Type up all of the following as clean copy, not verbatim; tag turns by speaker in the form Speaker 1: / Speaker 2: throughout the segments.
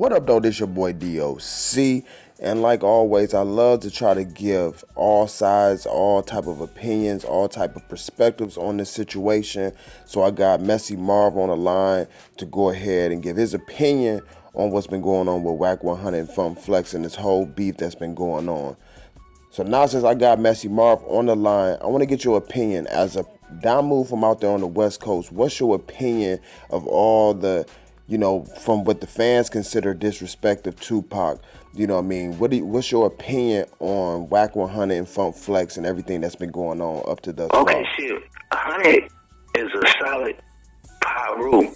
Speaker 1: What up, though? This your boy DOC, and like always, I love to try to give all sides, all type of opinions, all type of perspectives on this situation. So I got Messy Marv on the line to go ahead and give his opinion on what's been going on with Wack100 and Funk Flex and this whole beef that's been going on. So now, since I got Messy Marv on the line, I want to get your opinion as a down move from out there on the West Coast. What's your opinion of all the, from what the fans consider disrespect of Tupac? You know what I mean? What's your opinion on Wack100 and Funk Flex and everything that's been going on up to thus far?
Speaker 2: Okay, shit. 100 is a solid Pyru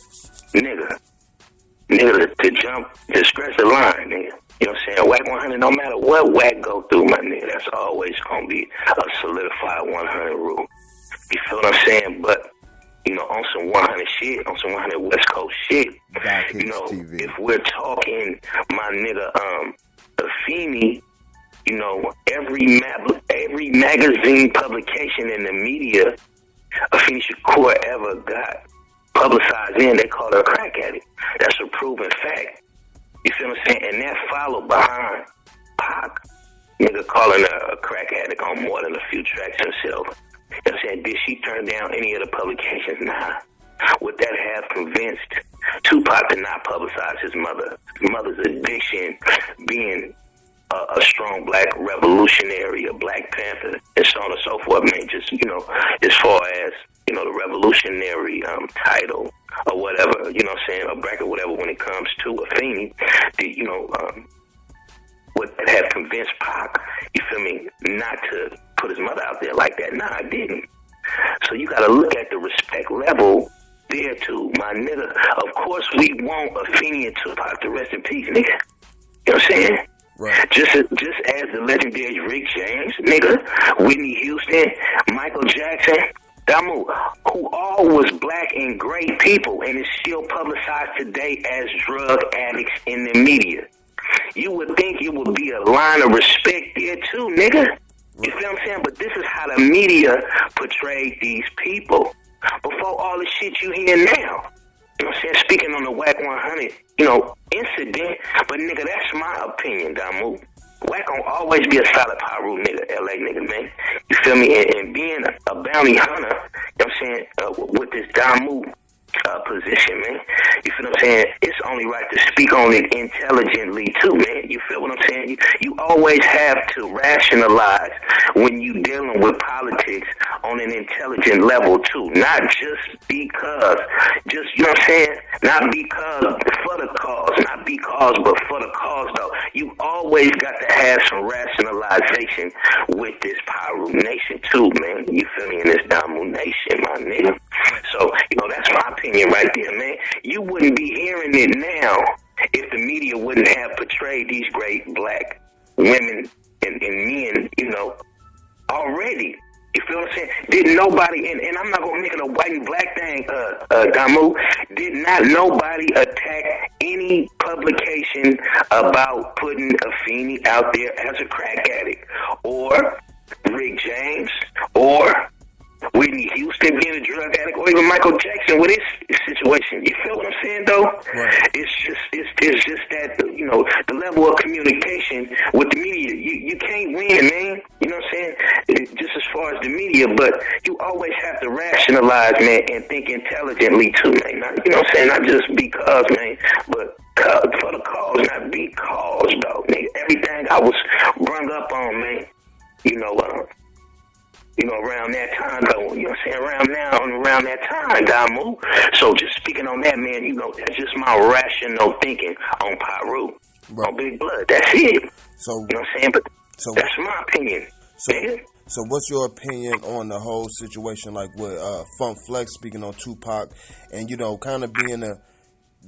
Speaker 2: nigga. Nigga to scratch the line, nigga. You know what I'm saying? Wack100, no matter what Wack go through, my nigga, that's always gonna be a solidified 100 rule. You feel what I'm saying? But on some 100 shit, on some 100 West Coast shit,
Speaker 1: DocHicksTv.
Speaker 2: If we're talking, my nigga, Afeni, every magazine publication in the media Afeni Shakur ever got publicized in, they call her a crack addict. That's a proven fact. You feel what I'm saying? And that followed behind Pac, nigga calling her a crack addict on more than a few tracks himself. You know what I'm saying? Did she turn down any of the publications? Nah. Would that have convinced Tupac to not publicize his mother's addiction, being a strong black revolutionary, a Black Panther, and so on and so forth, man? Just, as far as, the revolutionary title or whatever, you know what I'm saying, or bracket, whatever, when it comes to Afeni, would that have convinced Pac, you feel me, not to put his mother out there like that? Nah, I didn't. So you gotta look at the respect level there too, my nigga. Of course we want Afeni and Tupac to rest in peace, nigga. You know what I'm saying?
Speaker 1: Right.
Speaker 2: Just as the legendary Rick James, nigga, Whitney Houston, Michael Jackson, Damu, who all was black and great people and is still publicized today as drug addicts in the media. You would think it would be a line of respect there too, nigga. You feel what I'm saying? But this is how the media portrayed these people before all the shit you hear now. You know what I'm saying? Speaking on the Wack100, incident, but nigga, that's my opinion, Damu. Wack gonna always be a solid Pyru nigga, LA nigga, man. You feel me? And being a bounty hunter, you know what I'm saying, with this Damu position, man. You feel what I'm saying? It's only right to speak on it intelligently too, man. You feel what I'm saying? You always have to rationalize when you dealing with politics on an intelligent level too. Not just because, you know what I'm saying? Not because for the cause, not because, but for the cause though. You always got to have some rationalization with this Pyru nation too, man. You feel me? In this Damu nation, my nigga. So, that's my opinion right there, man. You wouldn't be hearing it now if the media wouldn't have portrayed these great black women and men, already. You feel what I'm saying? Did nobody, and I'm not going to make it a white and black thing, Damu, did not nobody attack any publication about putting Afeni out there as a crack addict, or Rick James, or Whitney Houston being a drug addict, or even Michael Jackson with his situation. You feel what I'm saying, though?
Speaker 1: Right.
Speaker 2: It's just that, the level of communication with the media. You can't win, man. You know what I'm saying? Just as far as the media, but you always have to rationalize, man, and think intelligently, too, man. You know what I'm saying? Not just because, man, but for the cause, not because, though, nigga. Everything I was brung up on, man, around that time, though, you know what I'm saying, around now and around that time, Damu. So just speaking on that, man, that's just my rational thinking on Pyru, on Big Blood. That's it.
Speaker 1: So,
Speaker 2: you know what I'm saying? But that's my opinion.
Speaker 1: So what's your opinion on the whole situation, like with Funk Flex speaking on Tupac, and, kind of being a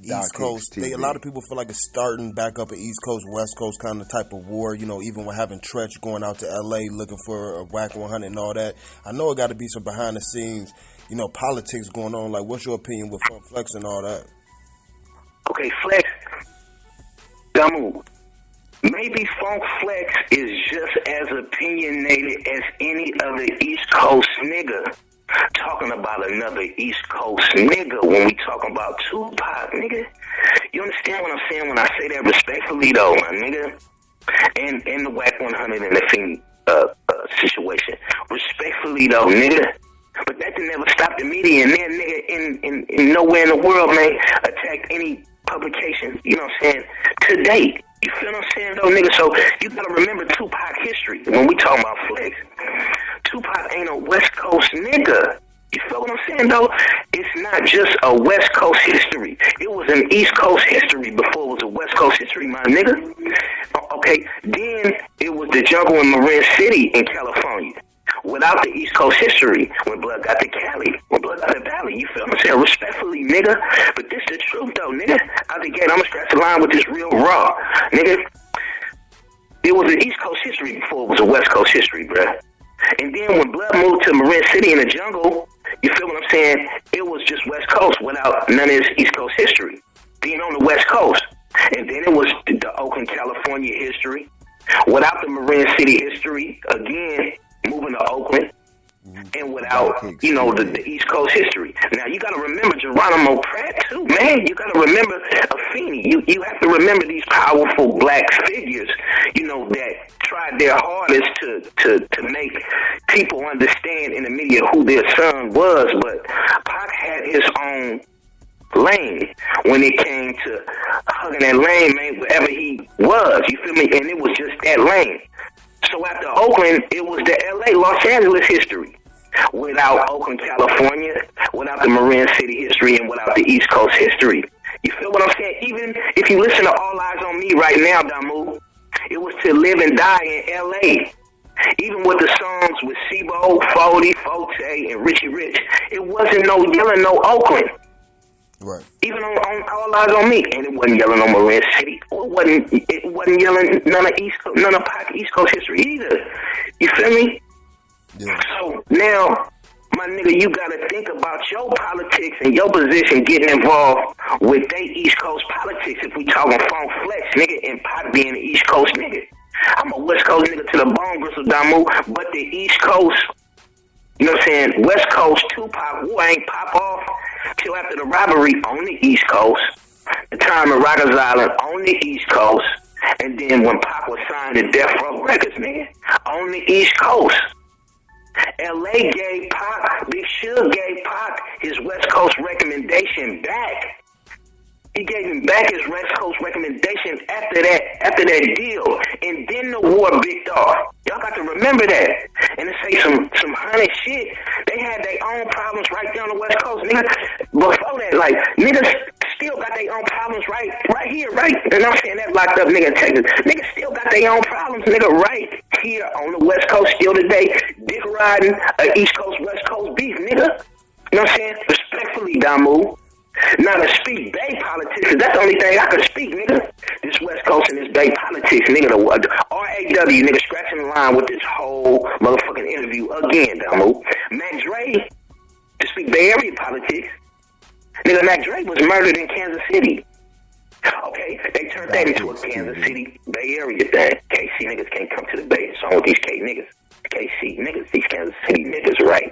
Speaker 1: East Coast, a lot of people feel like it's starting back up an East Coast, West Coast kind of type of war, even with having Tretch going out to LA looking for a Wack100 and all that. I know it got to be some behind the scenes, politics going on. Like, what's your opinion with Funk Flex and all that?
Speaker 2: Okay, Flex, Damu, maybe Funk Flex is just as opinionated as any other East Coast nigga. Talking about another East Coast nigga when we talking about Tupac, nigga. You understand what I'm saying when I say that respectfully, though, my nigga? And the Wack100 and the Fiend situation. Respectfully, though, nigga. But that didn't never stop the media, and then nigga in nowhere in the world, man, attacked any publication, you know what I'm saying, to date. You feel what I'm saying, though, nigga? So you gotta remember Tupac history when we talk about flex. Tupac ain't a West Coast nigga. You feel what I'm saying, though? It's not just a West Coast history. It was an East Coast history before it was a West Coast history, my nigga. Okay, then it was the jungle in Marin City in California. Without the East Coast history, when blood got to Cali, when blood got to Valley, you feel what I'm saying? Respectfully, nigga. But this the truth, though, nigga. Out the gate, I'm gonna scratch the line with this real raw, nigga. It was an East Coast history before it was a West Coast history, bruh. And then when blood moved to Marin City in the jungle, you feel what I'm saying? It was just West Coast without none of this East Coast history. Being on the West Coast. And then it was the Oakland, California history. Without the Marin City history, again, moving to Oakland. And without, you know, the East Coast history. Now, you got to remember Geronimo Pratt, too, man. You got to remember Afeni. You have to remember these powerful black figures, you know, that tried their hardest to make people understand in the media who their son was. But Pac had his own lane when it came to hugging that lane, man, wherever he was. You feel me? And it was just that lane. So after Oakland, it was the LA, Los Angeles history. Without Oakland, California, without the Marin City history, and without the East Coast history. You feel what I'm saying? Even if you listen to All Eyes on Me right now, Damu, it was to live and die in LA. Even with the songs with Sibo, Fody, Forte, and Richie Rich, it wasn't no yelling no Oakland.
Speaker 1: Right.
Speaker 2: Even on All Eyes on Me, and it wasn't yelling on Marin City. It wasn't yelling none of Pac East Coast history either. You feel me?
Speaker 1: Yeah. So
Speaker 2: now, my nigga, you gotta think about your politics and your position getting involved with they East Coast politics. If we talking phone flex, nigga, and Pac being the East Coast nigga. I'm a West Coast nigga to the bone, Gristle Damu, but the East Coast, you know what I'm saying, West Coast Tupac, who ain't pop off till after the robbery on the East Coast, the time in Rikers Island on the East Coast, and then when Pac was signed to Death Row Records, nigga, on the East Coast. LA gave Pac, Big Suge gave Pac his West Coast recommendation back. He gave him back his West Coast recommendation after that deal. And then the war bicked off. Y'all got to remember that. And to say some honey shit, they had their own problems right there on the West Coast, nigga. Before that, like, niggas still got their own problems right here, right? And I'm saying that locked up nigga in Texas. Niggas still got their own problems, nigga, right here on the West Coast still today. Dick riding East Coast, West Coast beef, nigga. You know what I'm saying? Respectfully, Damu. Now to speak Bay politics, that's the only thing I can speak, nigga. This West Coast and this Bay politics, nigga. The RAW, nigga, scratching the line with this whole motherfucking interview again, Damu. Mac Dre, to speak Bay Area politics. Nigga, Mac Dre was murdered in Kansas City. Okay, they turned that into a Kansas City Bay Area thing. KC niggas can't come to the Bay. It's on with these K niggas. KC niggas, these Kansas City niggas, right?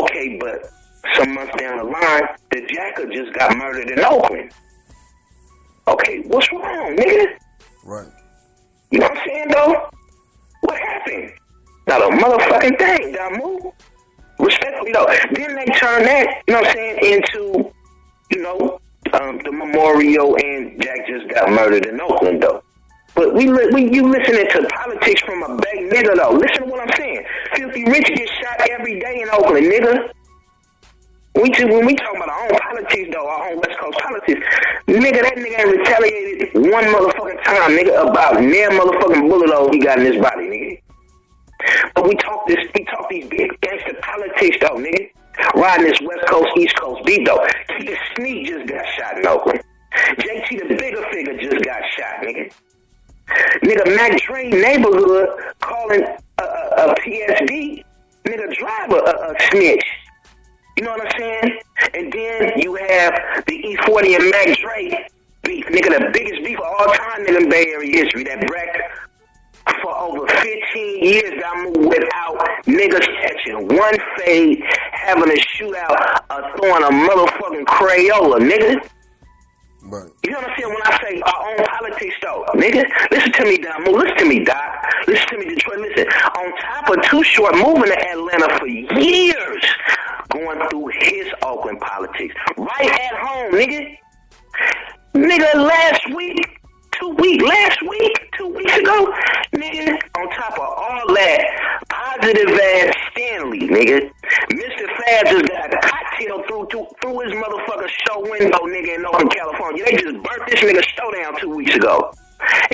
Speaker 2: Okay, but some months down the line, the Jacker just got murdered in Oakland. Okay, what's wrong, nigga?
Speaker 1: Right.
Speaker 2: You know what I'm saying, though? What happened? Not a motherfucking thing, Damu. Respectfully, though. Then they turn that, you know what I'm saying, into, you know, the memorial, and Jack just got murdered in Oakland, though. But you listening to politics from a Bay nigga, though. Listen to what I'm saying. Filthy Rich gets shot every day in Oakland, nigga. When we talk about our own politics, though, our own West Coast politics, nigga, that nigga ain't retaliated one motherfucking time, nigga, about near motherfucking bullet hole he got in his body, nigga. But we talk these big gangster politics, though, nigga. Riding this West Coast, East Coast beat, though. Keith Sneak just got shot in Oakland. JT, the bigger figure, just got shot, nigga. Nigga, Mac Dre neighborhood calling a PSD, nigga, driver a snitch. You know what I'm saying? And then you have the E40 and Mac Dre beef. Nigga, the biggest beef of all time, nigga, in Bay Area history. That bracket for over 15 years, I moved without niggas catching one fade, having a shootout, throwing a motherfucking Crayola, nigga.
Speaker 1: Right.
Speaker 2: You know what I'm saying? When I say our own politics, though, nigga, listen to me, Doc. Listen to me, Doc. Listen to me, Detroit. Listen. On top of Too Short moving to Atlanta for years, going through his Oakland politics, right at home, nigga. Nigga, last week, 2 weeks ago, nigga, on top of all that, positive ass Stanley, nigga. Mr. Fab just got a cocktail through his motherfucking show window, nigga, in Northern California. They just burnt this nigga show down 2 weeks ago.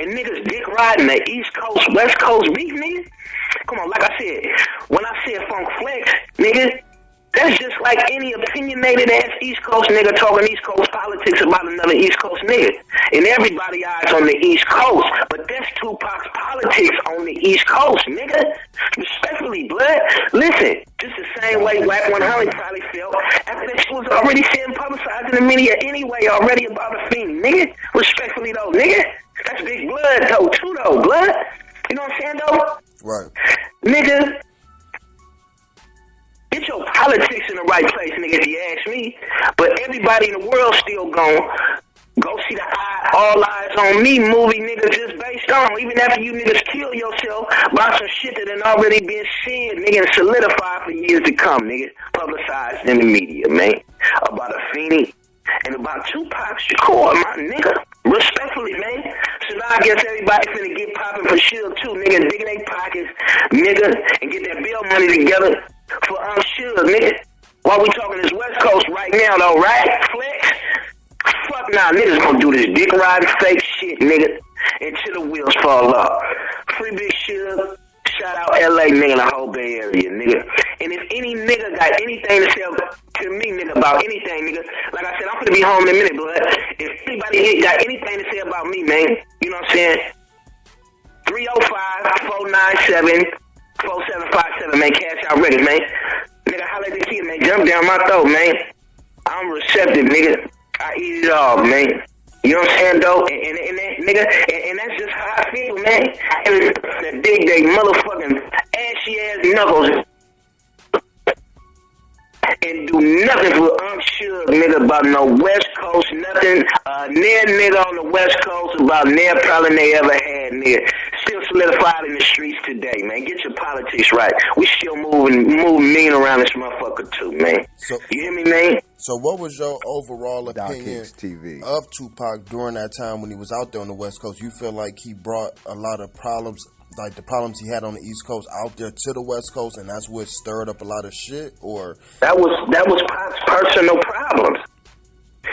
Speaker 2: And niggas dick riding the East Coast, West Coast beef, nigga. Come on, like I said, when I said Funk Flex, nigga, that's just like any opinionated ass East Coast nigga talking East Coast politics about another East Coast nigga. And everybody eyes on the East Coast, but that's Tupac's politics on the East Coast, nigga. Respectfully, blood. Listen, just the same way Wack100 probably felt after that shit was already sitting publicized in the media anyway, already about a fiend, nigga. Respectfully though, nigga. That's big blood though, too though, blood. You know what I'm saying though?
Speaker 1: Right.
Speaker 2: Nigga. Get your politics in the right place, nigga, if you ask me. But everybody in the world still go see the All Eyes on Me movie, nigga, just based on. Even after you niggas kill yourself by some shit that had already been said, nigga, and solidified for years to come, nigga. Publicized in the media, man. About a Feeny and about Tupac Shakur, my nigga. Respectfully, man. So now I guess everybody finna get popping for Suge too, nigga. Digging their pockets, nigga, and get that bill money together for Suge, nigga. While we talking this West Coast right now, though, right? Flex? Fuck nah, niggas gonna do this dick riding fake shit, nigga, until the wheels fall off. Free Big Suge. Shout out LA, nigga, the whole Bay Area, nigga. And if any nigga got anything to say to me, nigga, about anything, nigga, like I said, I'm gonna be home in a minute, but if anybody got anything to say about me, man, you know what I'm saying? 305-497-4757, man, cash out ready, man. Nigga, holla at the kid, man, jump down my throat, man. I'm receptive, nigga. I eat it all, man. You know what I'm saying, though? And that, nigga, and that's just how I feel, man. And that big day motherfucking ashy ass knuckles and do nothing for Suge, nigga, about no West Coast, nothing. Near nigga on the West Coast about near problem they ever had, nigga. Still solidified in the streets today, man. Get your politics right. We still moving mean around this motherfucker too, man. So, you hear me, man?
Speaker 1: So what was your overall opinion
Speaker 3: DocHicksTv
Speaker 1: of Tupac during that time when he was out there on the West Coast? You feel like he brought a lot of problems, like the problems he had on the East Coast, out there to the West Coast, and that's what stirred up a lot of shit? Or
Speaker 2: that was Pac's personal problems.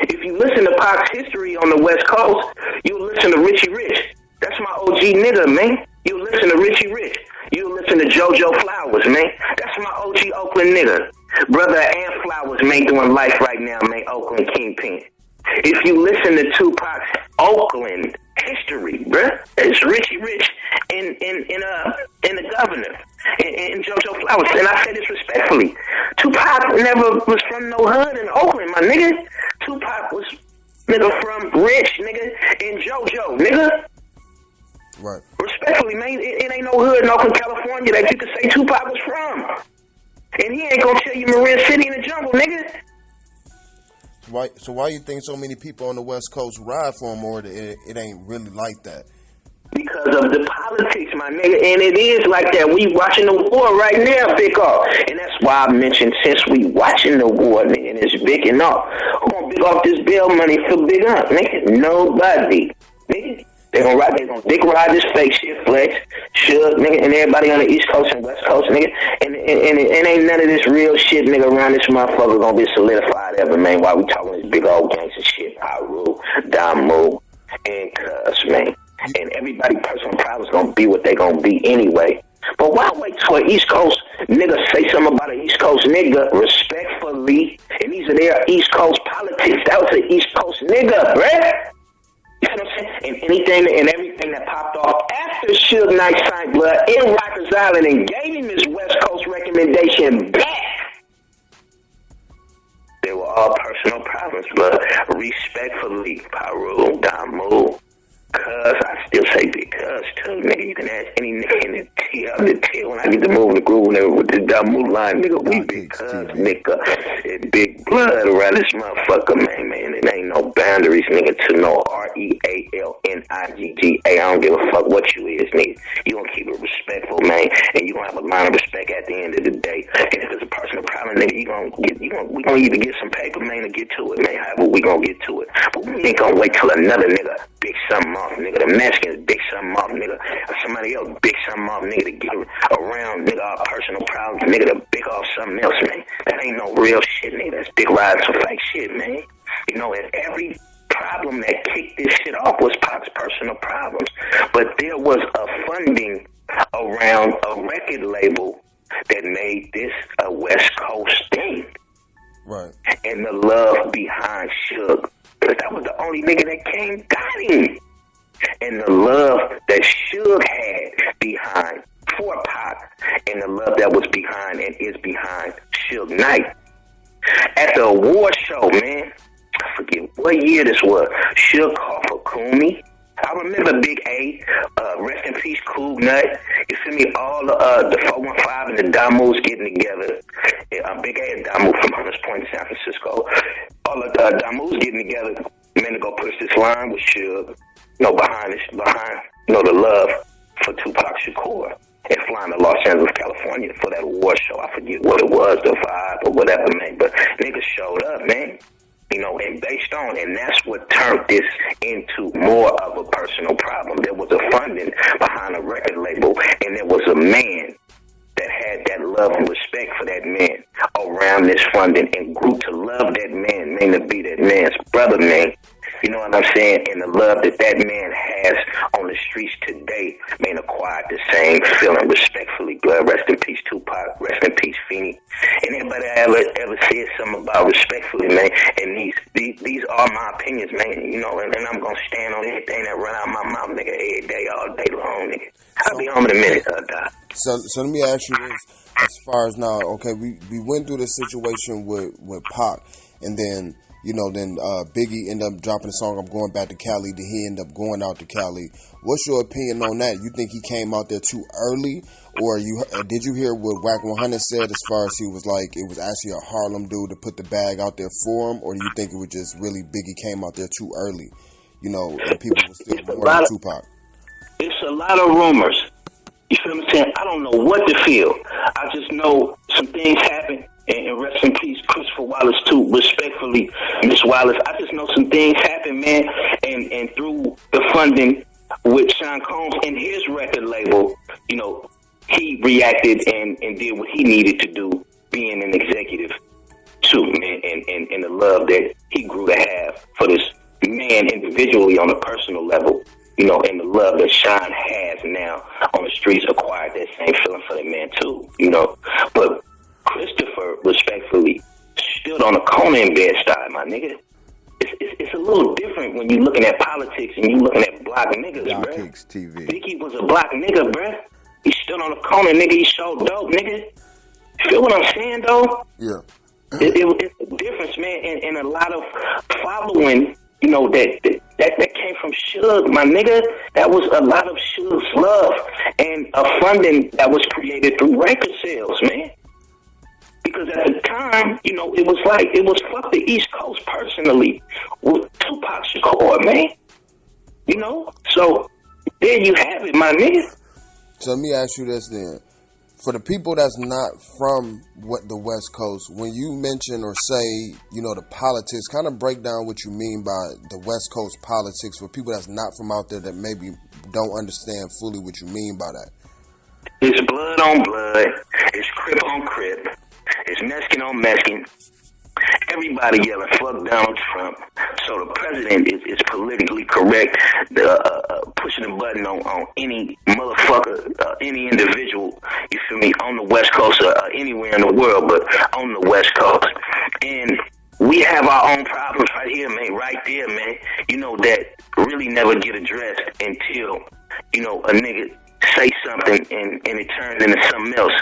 Speaker 2: If you listen to Pac's history on the West Coast, you'll listen to Richie Rich. That's my OG nigga, man. You'll listen to Richie Rich. You'll listen to JoJo Flowers, man. That's my OG Oakland nigga. Brother and Flowers, man, doing life right now, man. Oakland Kingpin. If you listen to Tupac's Oakland history, bruh, it's Richie Rich and the governor and JoJo Flowers. And I say this respectfully. Tupac never was from no hood in Oakland, my nigga. Tupac was nigga from Rich, nigga, and JoJo, nigga.
Speaker 1: right.
Speaker 2: Respectfully, man, it ain't no hood in Oakland, California that you could say Tupac was from. And he ain't gonna tell you Marin City in the jungle, nigga.
Speaker 1: So why you think so many people on the West Coast ride for him, or it ain't really like that?
Speaker 2: Because of the politics, my nigga. And it is like that. We watching the war right now, Big Off. And that's why I mentioned since we watching the war, nigga, and it's big enough. Who gonna big off this bail money for Big Up, nigga? Nobody. Nigga. They gonna dick ride this fake shit, Flex, Suge, nigga, and everybody on the East Coast and West Coast, nigga. And ain't none of this real shit, nigga, around this motherfucker gonna be solidified ever, man, while we talking this big old gangster shit. Pyru, Damu, and Cuz, man. And everybody personal problems gonna be what they gonna be anyway. But why wait till an East Coast nigga say something about an East Coast nigga respectfully? And these are their East Coast politics. That was an East Coast nigga, bruh. You know what I'm saying? And anything and everything that popped off after Suge Knight signed blood in Rikers Island and gave him his West Coast recommendation back, they were all personal problems, but respectfully, Pyru, Damu, Cuz, I still say because too, nigga. You can ask any nigga in the TL when I get to move the groove whenever with the Damu line, nigga. We because nigga, it's big blood around this motherfucker, man. It ain't no boundaries, nigga. To no REALNIGGA. I don't give a fuck what you is, nigga. You gonna keep it respectful, man, and you gonna have a line of respect at the end of the day. And if it's a personal problem, nigga, we gonna either get some paper, man, or get to it, man. However we gonna get to it, but we ain't gonna wait till another nigga big something off, nigga. The Mexicans big something off, nigga. Or somebody else big something off, nigga, to get around, nigga, our personal problems, nigga, to big off something else, man. That ain't no real shit, nigga. That's big riding some fake shit, man. You know, and every problem that kicked this shit off was Pac's personal problems. But there was a funding around a record label that made this a West Coast thing.
Speaker 1: Right. And
Speaker 2: the love behind Suge. Because that was the only nigga that came got him. And the love that Suge had behind for Pac, and the love that was behind and is behind Suge Knight. At the award show, man, I forget what year this was, Suge called for Kumi. I remember Big A, rest in peace, Cool Nut. You feel me? All the 415 and the Damus getting together. Big A and Damu from Hunters Point, San Francisco. All the Damus getting together, man, to go push this line with Suge. Behind the love for Tupac Shakur, and flying to Los Angeles, California for that award show. I forget what it was, the vibe or whatever, man. But niggas showed up, man. And based on, and that's what turned this into more of a personal problem. There was a funding behind a record label, and there was a man that had that love and respect for that man around this funding and grew to love that man, to be that man's brother, man. You know what I'm saying? And the love that man has on the streets today, man, acquired the same feeling. Respectfully, blood. Rest in peace, Tupac. Rest in peace, Feeny. And anybody ever said something about respectfully, man? And these are my opinions, man. And I'm gonna stand on anything that run out of my mouth, nigga, every day, all day long, nigga. I'll be home in a minute, Doc.
Speaker 1: So let me ask you this: as far as now, okay, we went through this situation with Pac, and then. Then Biggie ended up dropping a song, I'm Going Back to Cali. Did he end up going out to Cali? What's your opinion on that? You think he came out there too early? Or did you hear what Wack100 said as far as he was like, it was actually a Harlem dude to put the bag out there for him? Or do you think it was just really Biggie came out there too early? And people were still mourning Tupac?
Speaker 2: It's a lot of rumors. You feel what I'm saying? I don't know what to feel. I just know some things happened. And rest in peace, Christopher Wallace, too. Respectfully, Miss Wallace. I just know some things happened, man. And through the funding with Sean Combs and his record label, he reacted and did what he needed to do, being an executive, too, man. And the love that he grew to have for this man individually on a personal level, and the love that Sean has now on the streets acquired that same feeling for that man, too, But Christopher, respectfully, stood on a corner in Bed-Stuy, my nigga. It's a little different when you're looking at politics and you looking at black niggas, bruh.
Speaker 1: DocHicksTv.
Speaker 2: Biggie was a black nigga, bruh. He stood on a corner, nigga. He showed dope, nigga. Feel what I'm saying, though?
Speaker 1: Yeah.
Speaker 2: It's a difference, man, and a lot of following, that came from Suge, my nigga. That was a lot of Suge's love and a funding that was created through record sales, man. Because at the time, it was fuck the East Coast personally with Tupac Shakur, man. So there you have it, my nigga.
Speaker 1: So let me ask you this then. For the people that's not from the West Coast, when you mention or say, the politics, kind of break down what you mean by the West Coast politics for people that's not from out there that maybe don't understand fully what you mean by that.
Speaker 2: It's blood on blood. It's Crip on Crip. It's Mexican on Mexican. Everybody yelling, fuck Donald Trump. So the president is politically correct, pushing the button on any motherfucker, any individual, you feel me, on the West Coast or anywhere in the world, but on the West Coast. And we have our own problems right here, man, right there, man, that really never get addressed until, a nigga say something and it turns into something else.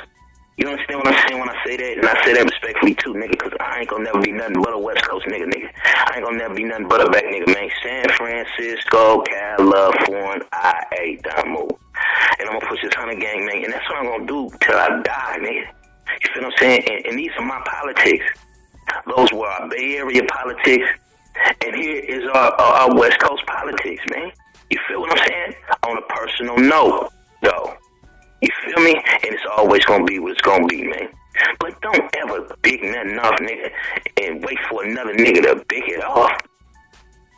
Speaker 2: You understand what I'm saying when I say that? And I say that respectfully too, nigga, because I ain't gonna never be nothing but a West Coast nigga. I ain't gonna never be nothing but a back nigga, man. San Francisco, California, I.A. Damu. And I'm gonna push this 100 gang, man. And that's what I'm gonna do till I die, nigga. You feel what I'm saying? And these are my politics. Those were our Bay Area politics. And here is our West Coast politics, man. You feel what I'm saying? On a personal note, though. You feel me? And it's always gonna be what it's gonna be, man. But don't ever big nothing off, nigga, and wait for another nigga to big it off.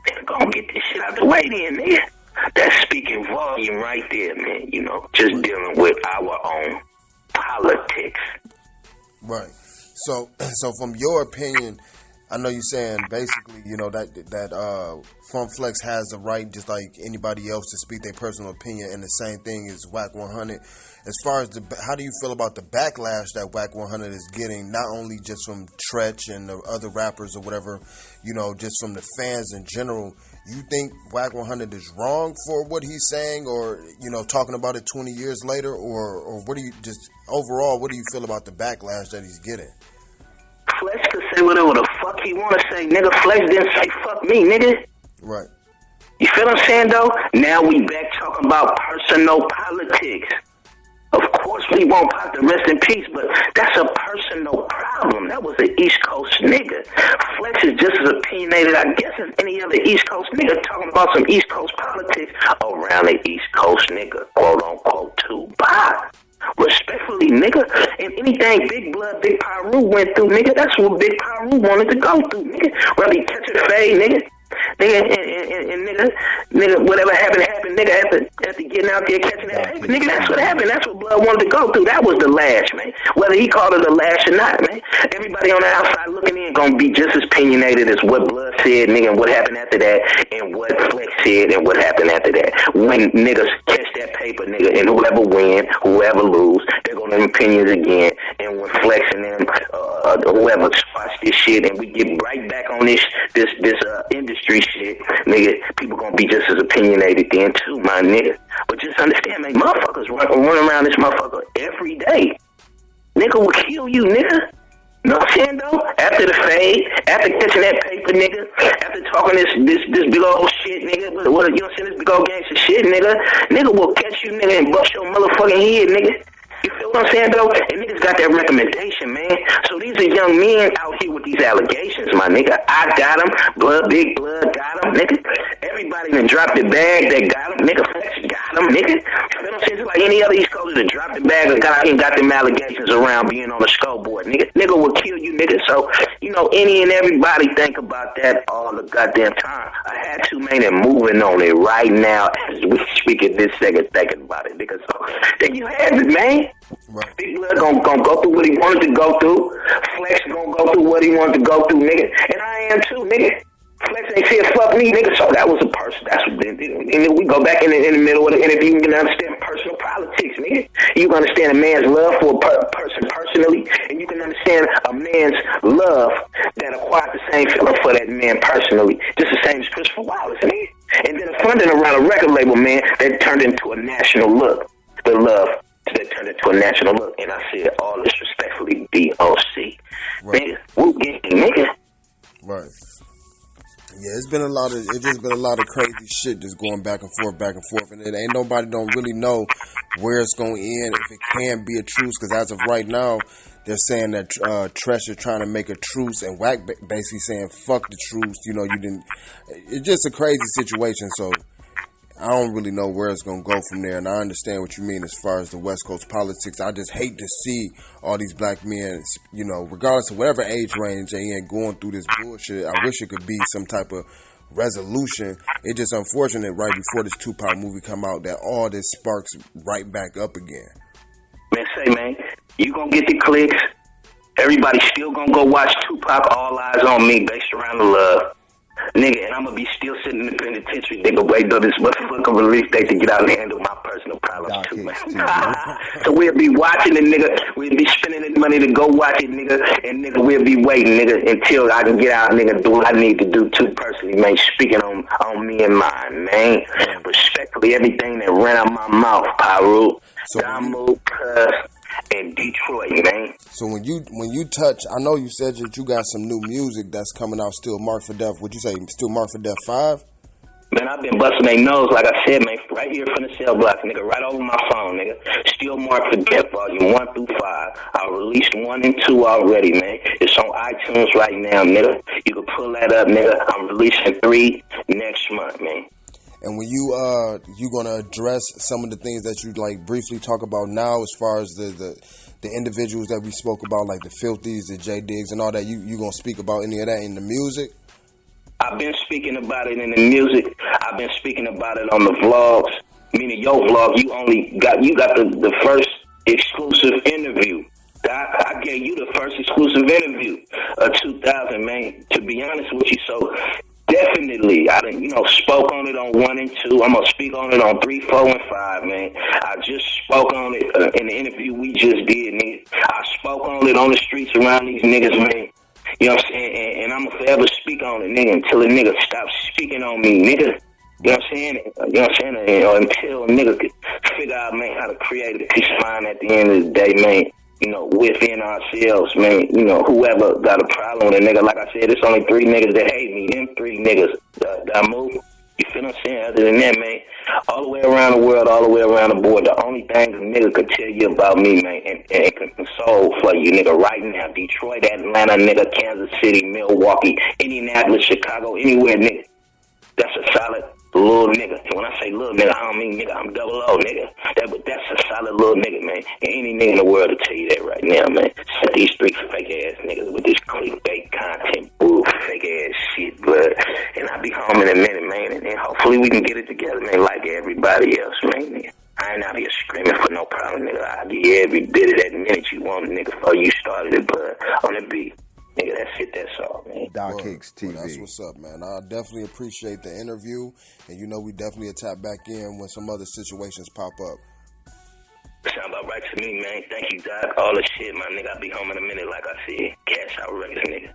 Speaker 2: Man, go and get this shit out the way then, nigga. That's speaking volume right there, man. You know, just dealing with our own politics.
Speaker 1: Right. So from your opinion, I know you're saying basically, you know, that Funk Flex has the right, just like anybody else, to speak their personal opinion, and the same thing is Wack100. As far as how do you feel about the backlash that Wack100 is getting, not only just from Tretch and the other rappers or whatever, you know, just from the fans in general? You think Wack100 is wrong for what he's saying, or, you know, talking about it 20 years later, or what do you, just overall, what do you feel about the backlash that he's getting?
Speaker 2: Flex could say whatever the fuck he want to say, nigga. Flex didn't say fuck me, nigga.
Speaker 1: Right.
Speaker 2: You feel what I'm saying, though? Now we back talking about personal politics. Of course we won't Pop to rest in peace, but that's a personal problem. That was an East Coast nigga. Flex is just as opinionated, I guess, as any other East Coast nigga talking about some East Coast politics around the East Coast nigga, quote unquote, Tupac. Respectfully, nigga, and anything Big Blood, Big Pyru went through, nigga, that's what Big Pyru wanted to go through, nigga. Whether he catch a fade, nigga. Nigga, nigga, whatever happened, nigga, after getting out there catching that paper, nigga, that's what happened. That's what Blood wanted to go through. That was the lash, man. Whether he called it a lash or not, man. Everybody on the outside looking in gonna be just as opinionated as what Blood said, nigga, and what happened after that, and what Flex said, and what happened after that. When niggas catch that paper, nigga, and whoever win, whoever lose, they're gonna have opinions again. And when Flex and them, whoever watch this shit, and we get right back on this industry shit, nigga, people gonna be just as opinionated then too, my nigga. But just understand, man, motherfuckers run around this motherfucker every day. Nigga will kill you, nigga. You know what I'm saying, though? After the fade, after catching that paper, nigga, after talking this big old shit, nigga, what, you know what I'm saying, this big old gangster shit, nigga will catch you, nigga, and bust your motherfucking head, nigga. You feel what I'm saying, though? And niggas got that recommendation, man. So these are young men out here with these allegations, my nigga. I got them. Big Blood got them, nigga. Everybody that dropped the bag, they got them. Nigga, Flex got them, nigga. You feel what I'm saying? Just like any other East Coaster that dropped the bag or got out here and got them allegations around being on the scoreboard, nigga. Nigga will kill you, nigga. So, you know, any and everybody think about that all the goddamn time. I had to, man, and moving on it right now as we speak at this second thinking about it, nigga. So, there you have it, man.
Speaker 1: Right.
Speaker 2: Big Blood gonna go through what he wanted to go through. Flex gonna go through what he wanted to go through, nigga. And I am too, nigga. Flex ain't said fuck me, nigga. So that was a person. That's what. And then we go back in the middle of the interview. You can understand personal politics, nigga. You can understand a man's love for a person personally, and you can understand a man's love that acquired the same feeling for that man personally, just the same as Christopher Wallace, nigga. And then a funding around a record label, man, that turned into a national look. The love that turned into a national look, and I said all this respectfully, DOC.
Speaker 1: Right.
Speaker 2: Nigga, whoop, nigga.
Speaker 1: Right. Yeah, it's just been a lot of crazy shit just going back and forth, and it ain't nobody don't really know where it's gonna end, if it can be a truce, because as of right now, they're saying that Tretch is trying to make a truce, and Wack basically saying fuck the truce. You know, it's just a crazy situation. So I don't really know where it's going to go from there, and I understand what you mean as far as the West Coast politics. I just hate to see all these black men, you know, regardless of whatever age range they in, going through this bullshit. I wish it could be some type of resolution. It's just unfortunate right before this Tupac movie come out that all this sparks right back up again.
Speaker 2: Man, you going to get the clicks. Everybody still going to go watch Tupac, All Eyes on Me, based around the love. Nigga, and I'm gonna be still sitting in the penitentiary, nigga, waiting on this motherfucking release date to get out and handle my personal problems too, man. So we'll be watching it, nigga. We'll be spending the money to go watch it, nigga. And nigga, we'll be waiting, nigga, until I can get out, nigga, do what I need to do too personally, man. Speaking on me and mine, man. Respectfully, everything that ran out my mouth, Pyru, Damu, Cuz, in Detroit, man.
Speaker 1: So when you touch, I know you said that you got some new music that's coming out. Still Marked for Death. Would you say still Marked for Death 5?
Speaker 2: Man, I've been busting their nose, like I said, man, right here from the cell block, nigga, right over my phone, nigga. Still Marked for Death, volume 1 through 5. I released 1 and 2 already, man. It's on iTunes right now, nigga. You can pull that up, nigga. I'm releasing 3 next month, man.
Speaker 1: And when you gonna address some of the things that you like briefly talk about now, as far as the individuals that we spoke about, like the Filthies, the J Diggs, and all that, you gonna speak about any of that in the music?
Speaker 2: I've been speaking about it in the music. I've been speaking about it on the vlogs. Meaning your vlog, you got the first exclusive interview. I gave you the first exclusive interview of 2000, man. To be honest with you, so definitely, I done, spoke on it on 1 and 2. I'm gonna speak on it on 3, 4, and 5, man. I just spoke on it in the interview we just did, nigga. I spoke on it on the streets around these niggas, man. You know what I'm saying? And I'm gonna forever speak on it, nigga, until a nigga stops speaking on me, nigga. You know what I'm saying? Until a nigga could figure out, man, how to create a peace of mind at the end of the day, man. Within ourselves, man. Whoever got a problem with a nigga, like I said, it's only 3 niggas that hate me. Them 3 niggas that move. You feel what I'm saying? Other than that, man, all the way around the world, all the way around the board, the only thing a nigga could tell you about me, man, and can console for you, nigga, right now. Detroit, Atlanta, nigga, Kansas City, Milwaukee, Indianapolis, Chicago, anywhere, nigga. That's a solid little nigga. And when I say little nigga, I don't mean nigga, I'm double O, nigga. But that's a solid little nigga, man. And any nigga in the world will tell you that right now, man. Set these 3 fake ass niggas with this clickbait content, bull, fake ass shit, blood. And I'll be home in a minute, man. And then hopefully we can get it together, man, like everybody else, man. I ain't out here screaming for no problem, nigga. I'll give you every bit of that minute you want, nigga, before you started it, blood, on the beat. Nigga, that's it, that's all, man.
Speaker 1: DocHicksTv. Well, that's what's up, man. I definitely appreciate the interview, and we definitely tap back in when some other situations pop up.
Speaker 2: Sound about right to me, man. Thank you, Doc. All the shit, my nigga. I'll be home in a minute, like I said. Cash out records, nigga.